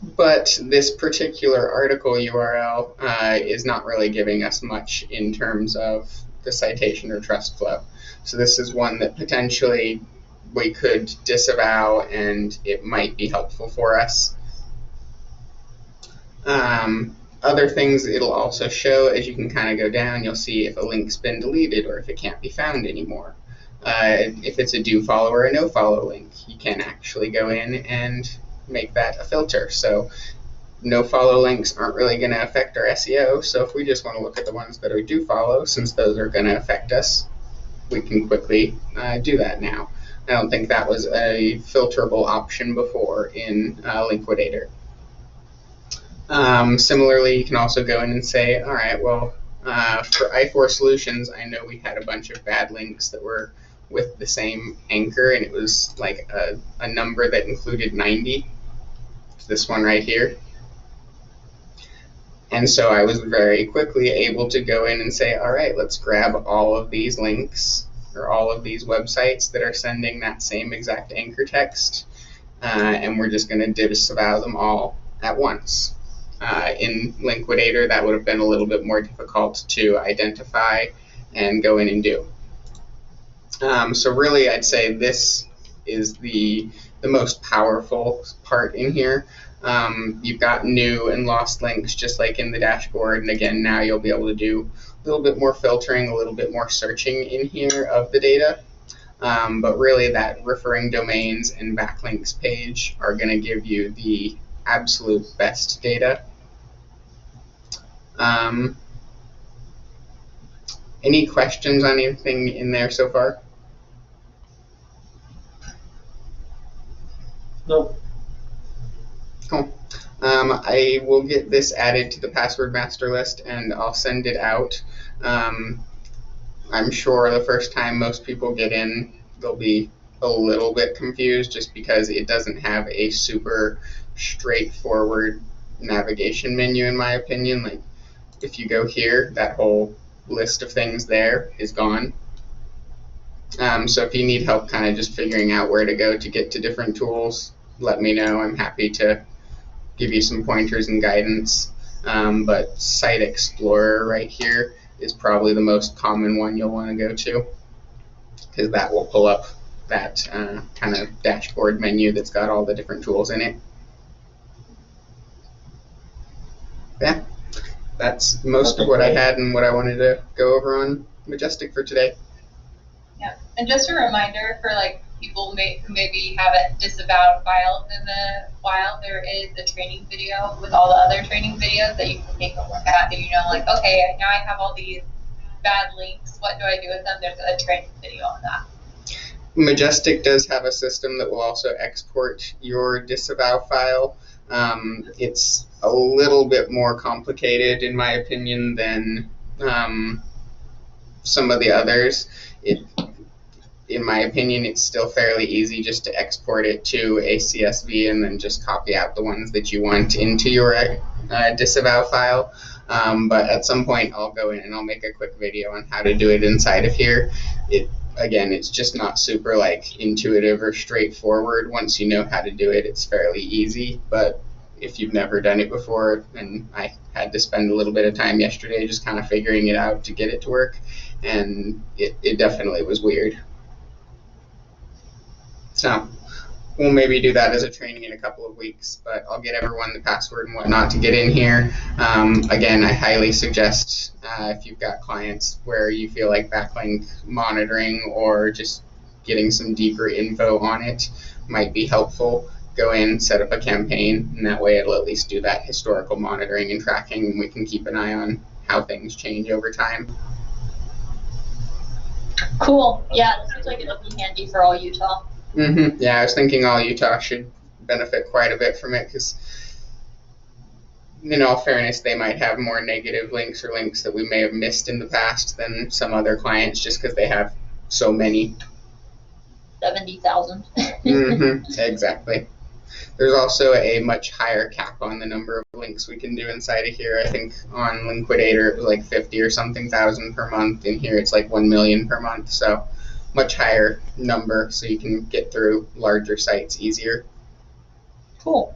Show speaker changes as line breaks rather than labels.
But this particular article URL is not really giving us much in terms of the citation or trust flow. So this is one that potentially we could disavow, and it might be helpful for us. Other things it'll also show, as you can kind of go down, you'll see if a link's been deleted or if it can't be found anymore. If it's a do follow or a no follow link, you can actually go in and make that a filter. So no follow links aren't really going to affect our SEO. So if we just want to look at the ones that are do follow, since those are going to affect us, we can quickly do that now. I don't think that was a filterable option before in Liquidator. Similarly, you can also go in and say, all right, well, for I4 Solutions, I know we had a bunch of bad links that were with the same anchor, and it was like a number that included 90. It's this one right here. And so I was very quickly able to go in and say, all right, let's grab all of these links or all of these websites that are sending that same exact anchor text, and we're just going to disavow them all at once. In Liquidator, that would have been a little bit more difficult to identify and go in and do. So really, I'd say this is the most powerful part in here. You've got new and lost links just like in the dashboard, and again, now you'll be able to do a little bit more filtering, a little bit more searching in here of the data. But really, that referring domains and backlinks page are going to give you the absolute best data. Any questions on anything in there so far?
Nope.
Cool. I will get this added to the password master list and I'll send it out. I'm sure the first time most people get in, they'll be a little bit confused just because it doesn't have a super straightforward navigation menu, in my opinion. Like if you go here, that whole list of things there is gone. So if you need help kind of just figuring out where to go to get to different tools, let me know. I'm happy to give you some pointers and guidance. But Site Explorer right here is probably the most common one you'll want to go to, because that will pull up that kind of dashboard menu that's got all the different tools in it. Yeah, that's most of what I had and what I wanted to go over on Majestic for today.
Yeah, and just a reminder for like people who maybe haven't disavowed files in a while, there is a training video with all the other training videos that you can take a look at, and you know, like, okay, now I have all these bad links, what do I do with them? There's a training video on that.
Majestic does have a system that will also export your disavow file. It's a little bit more complicated, in my opinion, than some of the others. In my opinion, it's still fairly easy just to export it to a CSV and then just copy out the ones that you want into your disavow file. But at some point, I'll go in and I'll make a quick video on how to do it inside of here. Again, it's just not super like intuitive or straightforward. Once you know how to do it, it's fairly easy. But if you've never done it before, and I had to spend a little bit of time yesterday just kind of figuring it out to get it to work, and it definitely was weird. So we'll maybe do that as a training in a couple of weeks, but I'll get everyone the password and whatnot to get in here. Again, I highly suggest if you've got clients where you feel like backlink monitoring or just getting some deeper info on it might be helpful, go in, set up a campaign, and that way it'll at least do that historical monitoring and tracking, and we can keep an eye on how things change over time.
Cool. Yeah, this seems like it'll be handy for all Utah.
Mm-hmm. Yeah, I was thinking all Utah should benefit quite a bit from it because, in all fairness, they might have more negative links or links that we may have missed in the past than some other clients just because they have so many.
70,000.
Mm-hmm. Exactly. There's also a much higher cap on the number of links we can do inside of here. I think on Liquidator it was like 50 or something thousand per month. In here it's like 1 million per month. So much higher number, so you can get through larger sites easier.
Cool.